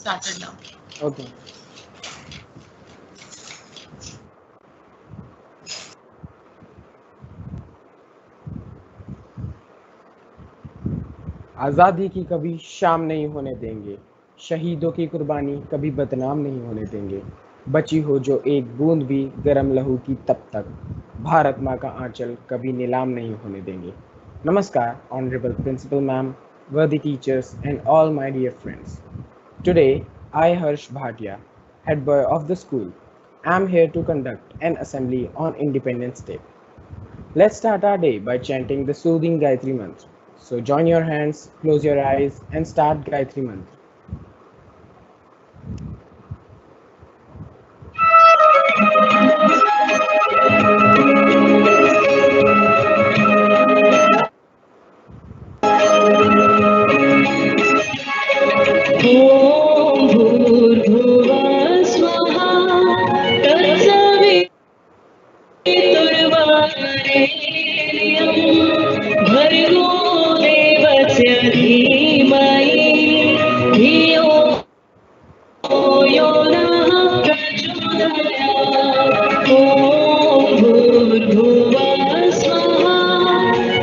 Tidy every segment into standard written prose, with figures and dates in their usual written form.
started now. Okay. आज़ादी की कभी शाम नहीं होने देंगे, शहीदों की कुर्बानी कभी बदनाम नहीं होने देंगे। बची हो जो एक बूंद भी गरम लहू की तब तक, भारत माँ का आंचल कभी नीलाम नहीं होने देंगे। नमस्कार, honourable principal ma'am, worthy teachers, and all my dear friends. Today, I, Harsh Bhatia, head boy of the school, am here to conduct an assembly on Independence Day. Let's start our day by chanting the soothing Gayatri Mantra. So join your hands, close your eyes, and start Gayatri Mantra. ॐ भूर्भुवः स्वः तत्सवितुर्वरेण्यं भर्गो देवस्य धीमहि धियो यो नः प्रचोदयात्। ॐ भूर्भुवः स्वः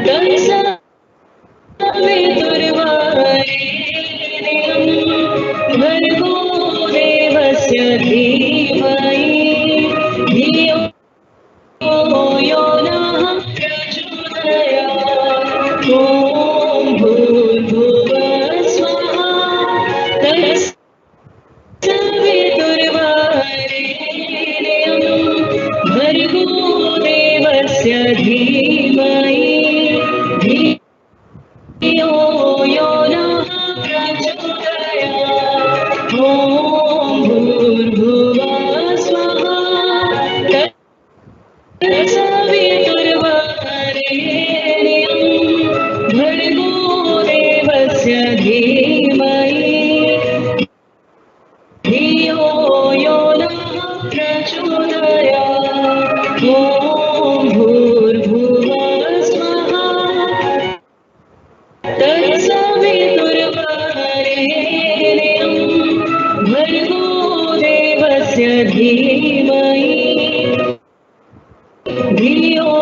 तत्सवितुर्वरेण्यं भर्गो देवस्य धीमहि धियो यो नः प्रचोदयात्। ॐ भूर्भुवः स्वः तत्सवितुर्वरेण्यं भर्गो देवस्य धीमहि धियो यो नः प्रचोदयात्। ॐ भूर्भुवः स्वः तत्सवितुर्वरेण्यं भर्गो देवस्य धीमहि धियो यो नः प्रचोदयात्। ॐ भूर्भुवः स्वः तत्सवितुर्वरेण्यं भर्गो देवस्य धीमहि धियो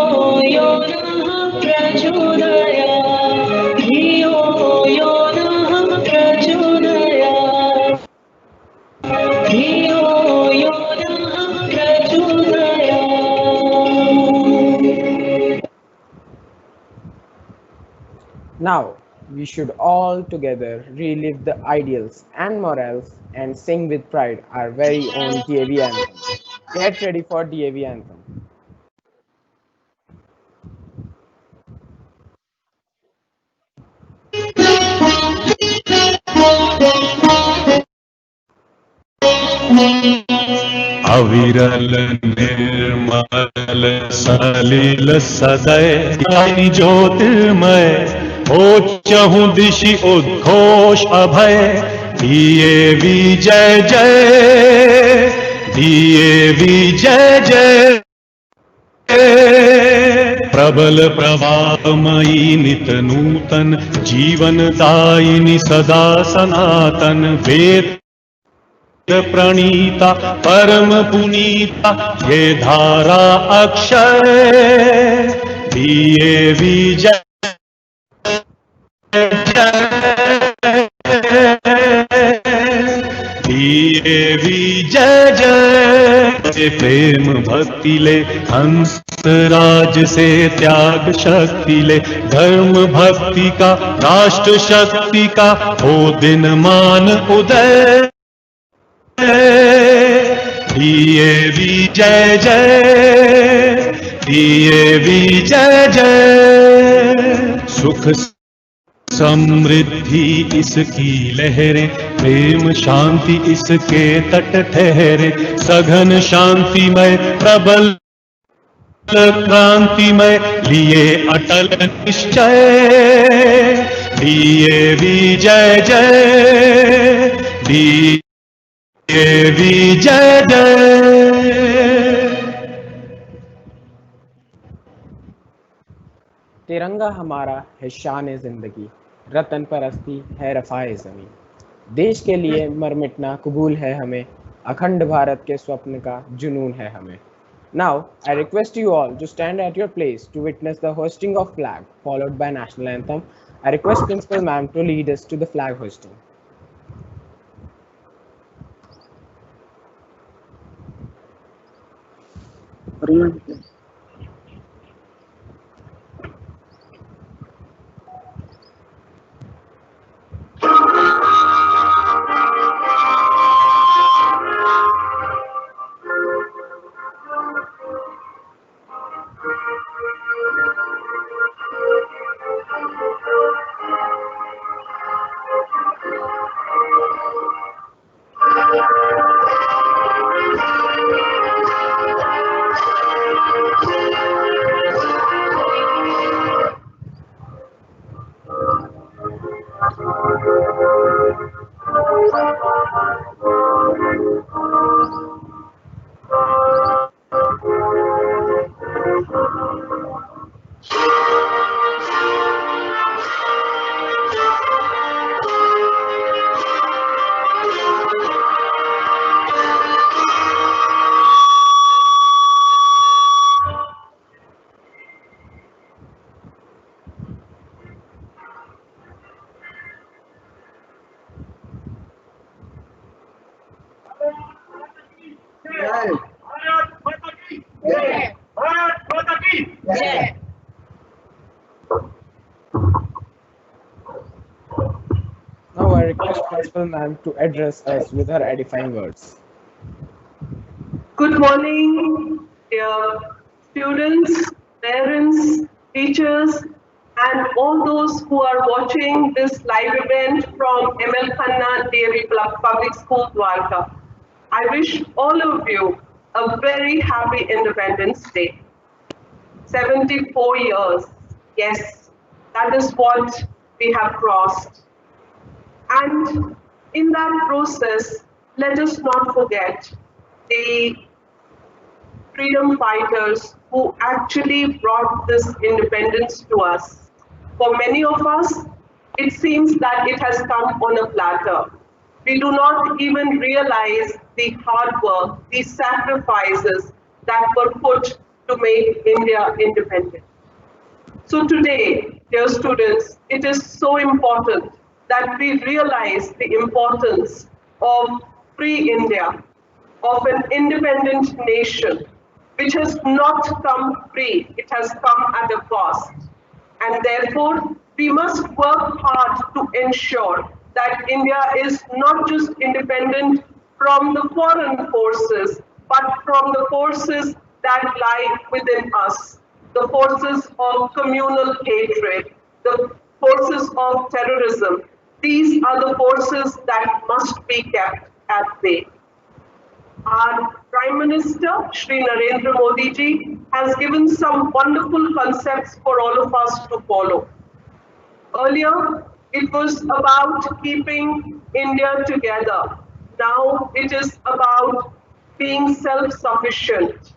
यो नः प्रचोदयात्। धियो यो नः प्रचोदयात्। धियो यो नः प्रचोदयात्। Now, we should all together relive the ideals and morals and sing with pride our very own DAV anthem. Get ready for DAV anthem. अविरल निर्मल सलिल सदय ज्ञानी ज्योतिर्मय हो चहु दिशि उद्घोष अभय दिए विजय जय दिए विजय जय प्रबल प्रभामयी नित नूतन जीवन दायिनी सदा सनातन वेद प्रणीता परम पुनीता ये धारा अक्षय दिए विजय दिए विजय जय प्रेम भक्ति ले हंस राज से त्याग शक्ति ले धर्म भक्ति का राष्ट्र शक्ति का हो दिन मान उदय दिए विजय जय दिए विजय जय सुख समृद्धि इसकी लहरें प्रेम शांति इसके तट ठहरे सघन शांतिमय प्रबल क्रांतिमय लिए अटल निश्चय दिए विजय जय दिए विजय जय। तिरंगा हमारा है शान जिंदगी, रतन परस्ती है रफ़ाए ज़मीं। देश के लिए मर मिटना कबूल है हमें, अखंड भारत के स्वप्न का जुनून है हमें. Now, I request you all to stand at your place to witness the hoisting of flag, followed by national anthem. I request Principal Ma'am to lead us to the flag hoisting. Now I request Principal Ma'am to address us with her edifying words. Good morning, dear students, parents, teachers, and all those who are watching this live event from ML Khanna Dairy Public School, Dwarka. I wish all of you a very happy Independence Day. 74 years, yes, that is what we have crossed. And in that process, let us not forget the freedom fighters who actually brought this independence to us. For many of us, it seems that it has come on a platter. We do not even realize the hard work, the sacrifices that were put to make India independent. So today, dear students, it is so important that we realize the importance of free India, of an independent nation, which has not come free, it has come at a cost. And therefore, we must work hard to ensure that India is not just independent from the foreign forces, but from the forces that lie within us, the forces of communal hatred, the forces of terrorism. These are the forces that must be kept at bay. Our Prime Minister, Shri Narendra Modi ji, has given some wonderful concepts for all of us to follow. Earlier, it was about keeping India together. Now it is about being self-sufficient.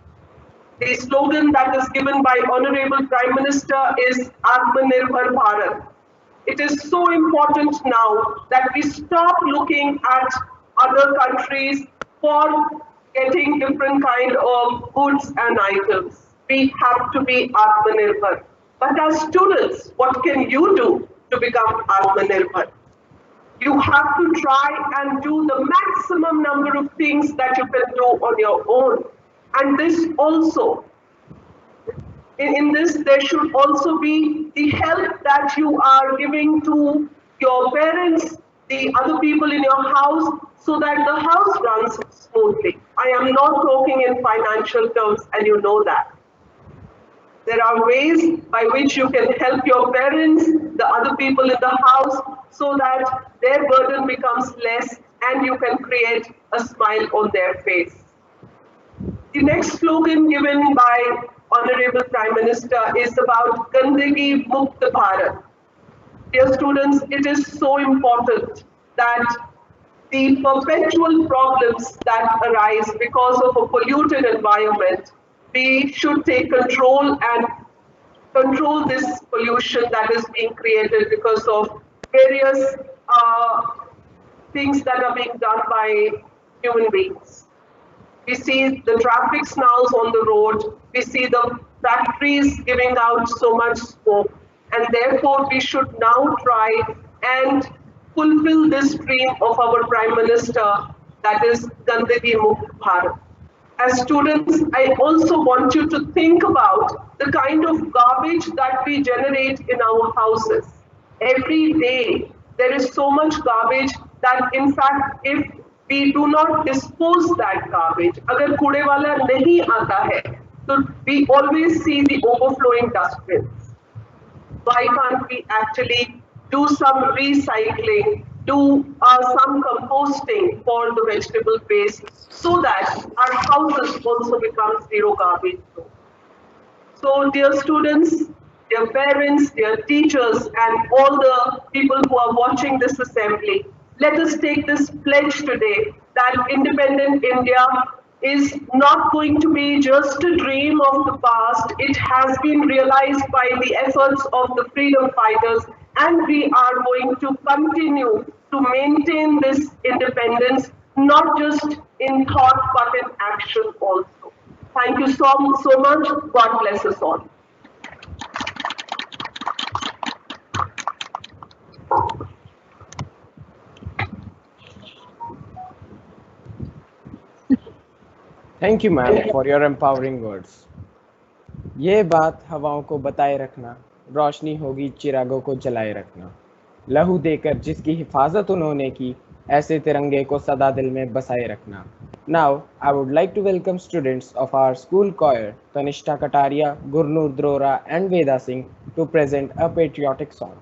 The slogan that is given by Honorable Prime Minister is Atmanirbhar Bharat. It is so important now that we stop looking at other countries for getting different kind of goods and items. We have to be Atmanirbhar. But as students, what can you do to become Atmanirbhar? You have to try and do the maximum number of things that you can do on your own. And this also, in this, there should also be the help that you are giving to your parents, the other people in your house, so that the house runs smoothly. I am not talking in financial terms, and you know that. There are ways by which you can help your parents, the other people in the house, so that their burden becomes less and you can create a smile on their face. The next slogan given by Honorable Prime Minister is about Gandagi Mukt Bharat. Dear students, it is so important that the perpetual problems that arise because of a polluted environment, we should take control and control this pollution that is being created because of various things that are being done by human beings. We see the traffic snarls on the road. We see the factories giving out so much smoke. And therefore, we should now try and fulfill this dream of our Prime Minister, that is Gandagi Mukt Bharat. As students, I also want you to think about the kind of garbage that we generate in our houses. Every day, there is so much garbage that, in fact, if we do not dispose that garbage, agar कूड़े वाला नहीं आता है, तो we always see the overflowing dustbins. Why can't we actually do some recycling, do some composting for the vegetable waste, so that our houses also become zero garbage zone? So, dear students, dear parents, dear teachers, and all the people who are watching this assembly, let us take this pledge today that independent India is not going to be just a dream of the past. It has been realized by the efforts of the freedom fighters, and we are going to continue to maintain this independence, not just in thought, but in action also. Thank you so much. God bless us all. Thank you ma'am for your empowering words. ये बात हवाओं को बताए रखना, रोशनी होगी चिरागों को जलाए रखना। लहू देकर जिसकी हिफाजत उन्होंने की, ऐसे तिरंगे को सदा दिल में बसाए रखना। Now I would like to welcome students of our school choir Tanishtha Kataria, Gurnoor Drora and Veda Singh to present a patriotic song.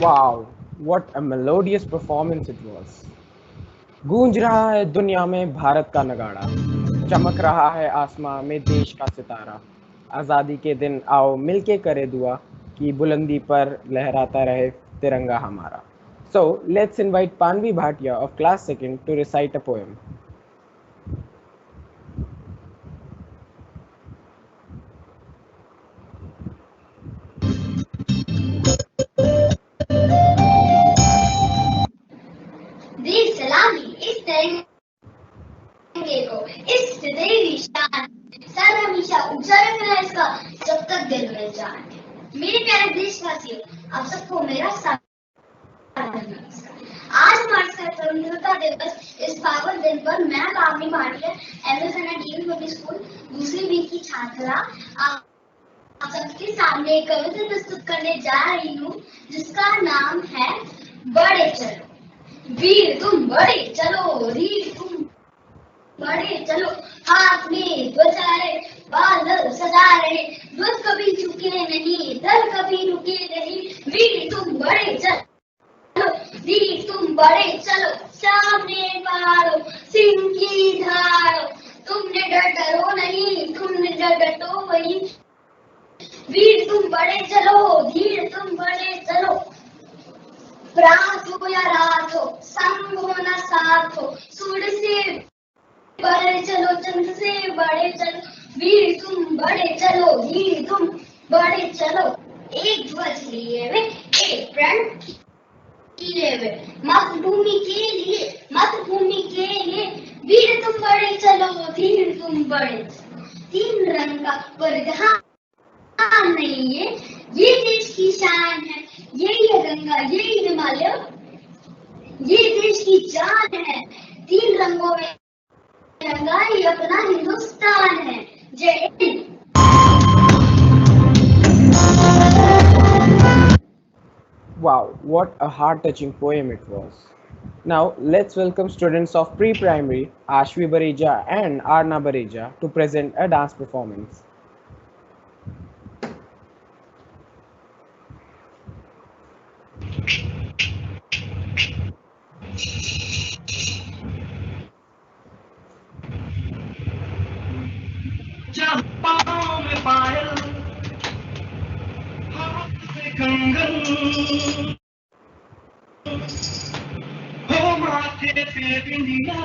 Wow, what a melodious performance it was. गूंज रहा है दुनिया में भारत का नगाड़ा, चमक रहा है आसमां में देश का सितारा। आज़ादी के दिन आओ मिलके करे दुआ कि बुलंदी पर लहराता रहे तिरंगा हमारा। So let's invite Panvi Bhatia of class 2nd to recite a poem. दी सलामी इस तिरंगे को, इस देवी शान, सर हमेशा ऊंचा रखना इसका जब तक दिल में जान है। मेरे प्यारे देशवासियों, आप सबको मेरा आज हमारे साथ स्वतंत्रता दिवस इस पावन दिन पर मैं पावनी भाटिया एमएसएन पब्लिक स्कूल दूसरी बी की छात्रा आप सबके सामने एक कविता प्रस्तुत करने जा रही हूँ जिसका नाम है बड़े चलो। वीर तुम बड़े चलो, रीर तुम बड़े चलो, हाथ में ध्वजा रहे, बादल सजा रहे, ध्वज कभी झुके नहीं, दल कभी रुके नहीं। वीर तुम बड़े चलो, वीर तुम बड़े चलो, सामने पारो सिंह की धारो, तुमने डरो नहीं, तुमने डटो वही। वीर तुम बड़े चलो, धीर तुम बड़े चलो, रात हो या रात हो, संग हो न साथ हो, सूर्य से बड़े चलो, चंद्र से बड़े चलो। वीर तुम बड़े चलो, वीर तुम बड़े चलो। एक ध्वज लिए हुए, एक प्रण किए हुए, मातृभूमि के लिए वीर तुम बड़े चलो वीर तुम बड़े। तीन रंग का परिधान नहीं ये देश की शान है, ये गंगा ये हिमालय ये देश की जान है। तीन रंगों में रंगा ये अपना हिंदुस्तान है। जय Hind. Wow, what a heart-touching poem it was. Now, let's welcome students of pre-primary Ashvi Bareja and Arna Bareja to present a dance performance. जब पाँव में पायल हाथ में कंगन हो माथे पे बिंदिया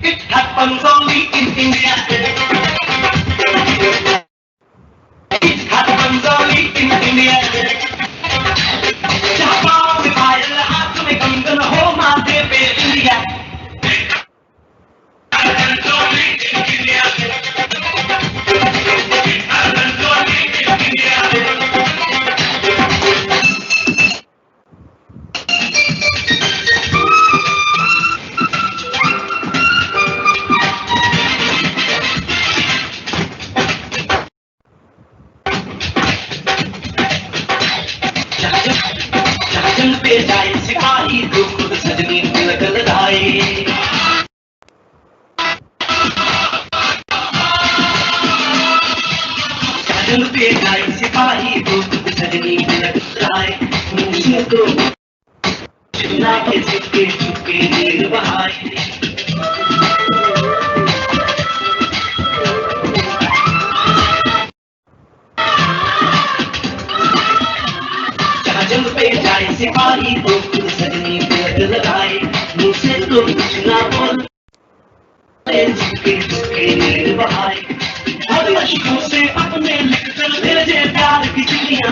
It happens only in India. It happens only in India. जहाँ पाँव में पायल हाथ में कंगन हो माथे पे बिंदिया। It happens only in India. It happens only in India. जंग पे जाए सिपाही तो खुद सजनी तिलक लगाए। जंग पे जाए सिपाही तो खुद सजनी तिलक लगाए। मुझे तो चुना के चुपके चुपके नीर बहाए। जंग पे जाए सिपाही तो खुद सजनी तिलक लगाए। मुझसे तो कुछ ना बोले चुपके चुपके नीर बहाए। हर अश्कों से अपने लिखकर भेजे प्यार की चिड़िया।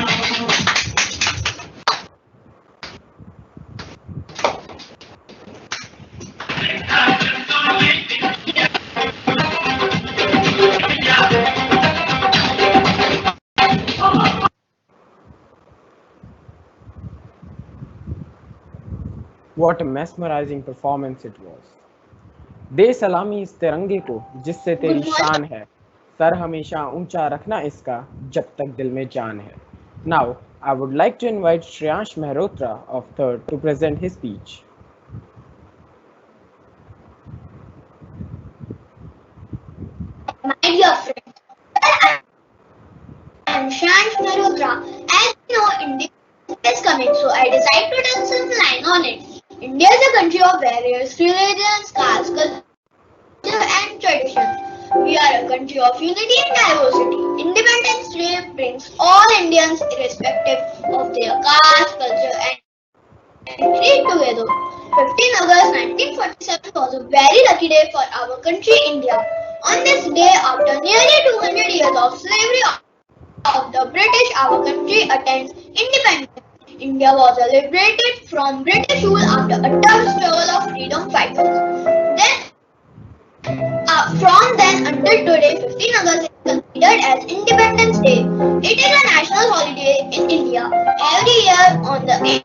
What a mesmerizing performance it was. दे सलामी इस तिरंगे को जिससे तेरी शान है, सर हमेशा ऊंचा रखना इसका जब तक दिल में जान है. Now, I would like to invite Shreyansh Mehrotra of 3rd to present his speech. My dear friends, I am Shreyansh Mehrotra. As you know, India is coming, so I decided to tell some line on it. India is a country of various religions, castes, culture and traditions. We are a country of unity and diversity. Independence Day brings all Indians, irrespective of their caste, culture and creed together. 15 August 1947 was a very lucky day for our country, India. On this day, after nearly 200 years of slavery of the British, our country attains independence. India was liberated from British rule after a tough struggle of freedom fighters. From then until today, 15 August is considered as Independence Day. It is a national holiday in India. Every year on the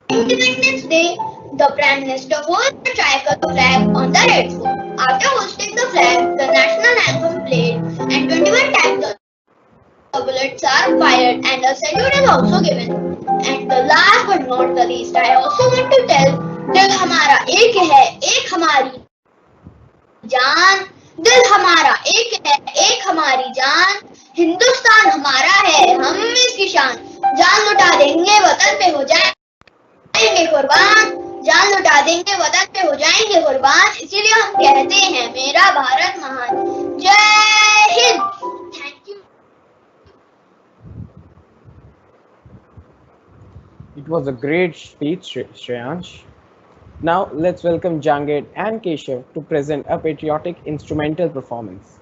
Independence Day, the Prime Minister holds the tricolor flag on the Red Fort. After hosting the flag, the national anthem played and 21 times the bullets are fired and a salute is also given. And the last but not the least, I also want to tell, दिल हमारा एक है, एक हमारी जान हमारी जान, हिंदुस्तान हमारा है, हम इसकी शान। जान लुटा देंगे वतन पे हो जाएंगे कुर्बान, जान लुटा देंगे वतन पे हो जाएंगे कुर्बान, इसीलिए हम कहते हैं मेरा भारत महान। जय Hind. Thank you. It was a great speech, Shreyansh. Now let's welcome Janged and Keshav to present a patriotic instrumental performance.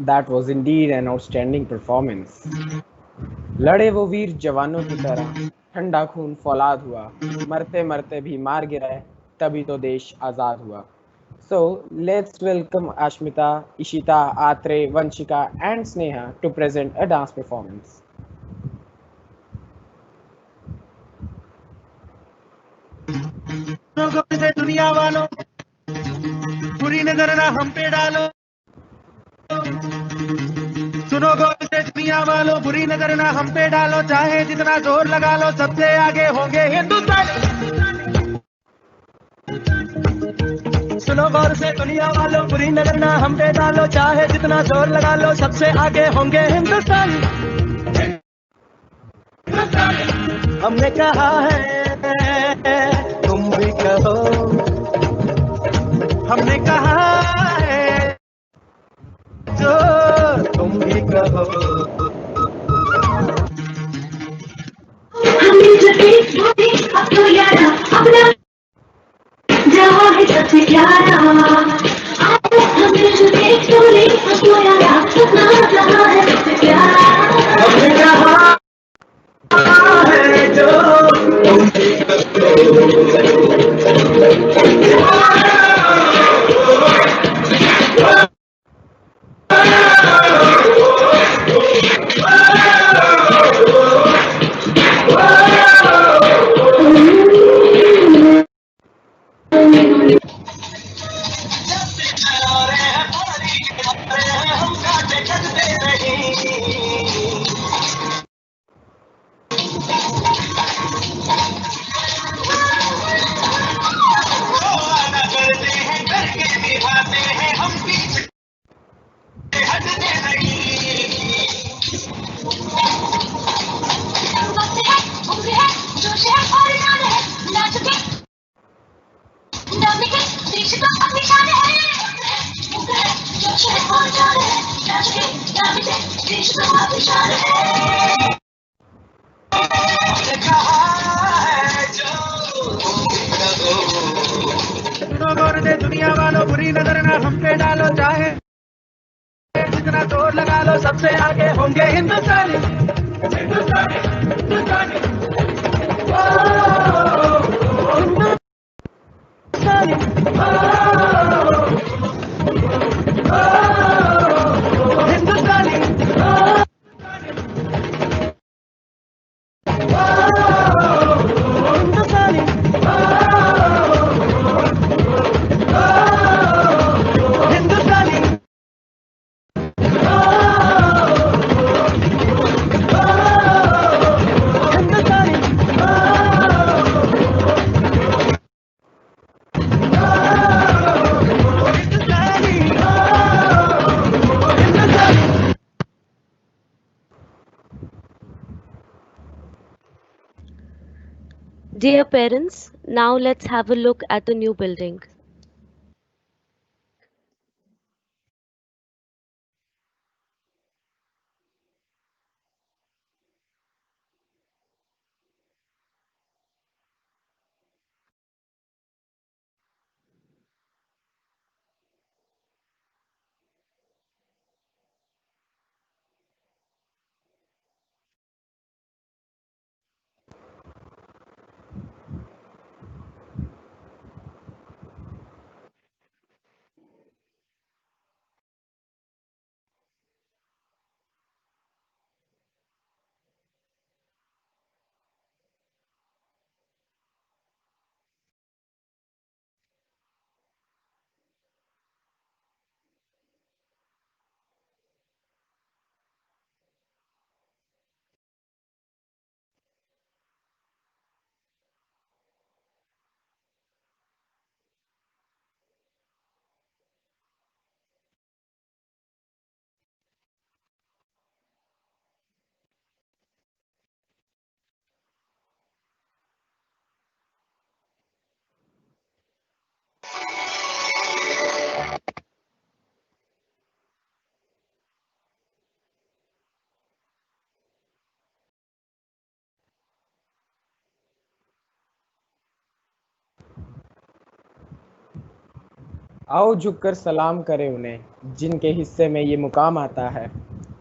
That was indeed an outstanding performance. लड़े वो वीर जवानों की तरह, ठंडा खून फौलाद हुआ, मरते मरते भी मार गिराए, तभी तो देश आजाद हुआ. So let's welcome Ashmita, Ishita, Atre, Vanshika and Sneha to present a dance performance. से दुनिया वालों, बुरी नजर ना हम पे डालो। सुनो गौर से दुनिया वालों, बुरी नजर ना हम पे डालो, चाहे जितना जोर लगा लो, सबसे आगे होंगे हिंदुस्तान। सुनो गौर से दुनिया वालों, बुरी नजर ना हम पे डालो, चाहे जितना जोर लगा लो, सबसे आगे होंगे हिंदुस्तान। हमने कहा है तुम भी कहो, हमने कहा है जो तुम भी कहो। हमने जो देश बोले अब तो यारा अपना जहाँ है सबसे प्यारा। हमने जो देश बोले अब तो यारा अपना जहाँ है सबसे प्यारा। हमने कहा है जो तुम भी कहो। सुनो गौर दे दुनिया वालों, बुरी नजर ना हम पे डालो, चाहे जितना जोर लगा लो, सबसे आगे होंगे हिंदुस्तानी। हिंदुस्तानी, हिंदुस्तानी, ओ, हिंदुस्तानी, हिंदुस्तानी, हिंदुस्तानी, हिंदुस्तानी, Dear parents, now let's have a look at the new building. आओ झुककर सलाम करें उन्हें जिनके हिस्से में ये मुकाम आता है।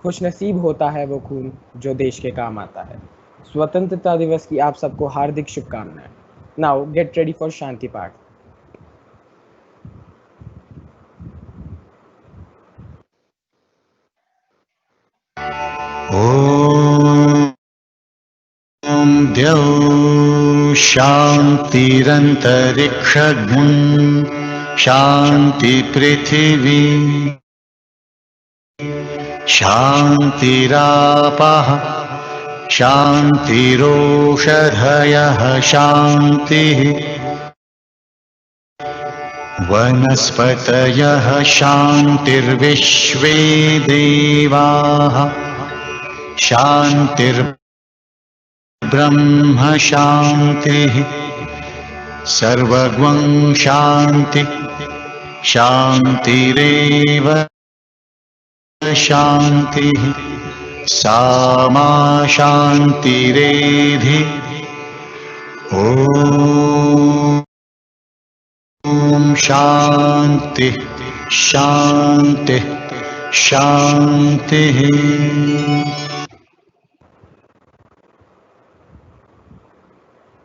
खुशनसीब होता है वो खून जो देश के काम आता है। स्वतंत्रता दिवस की आप सबको हार्दिक शुभकामनाएं। नाउ गेट रेडी फॉर शांति पाठ। ॐ द्यौः शान्तिरन्तरिक्षगुं शान्ति पृथिवी शान्तिरापः शान्तिरोषधयः शान्तिः वनस्पतयः शान्तिर्विश्वे देवाः शान्तिर्ब्रह्म शान्तिः सर्वगं शान्ति शान्तिरेव शान्तिः सामा शान्तिरेधि ॐ शान्ति शान्ति शान्तिः।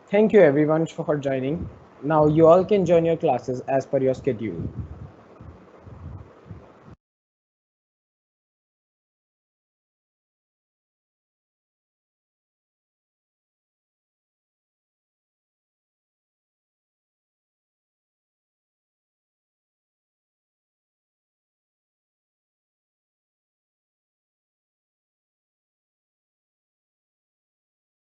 Thank you everyone for joining. Now you all can join your classes as per your schedule.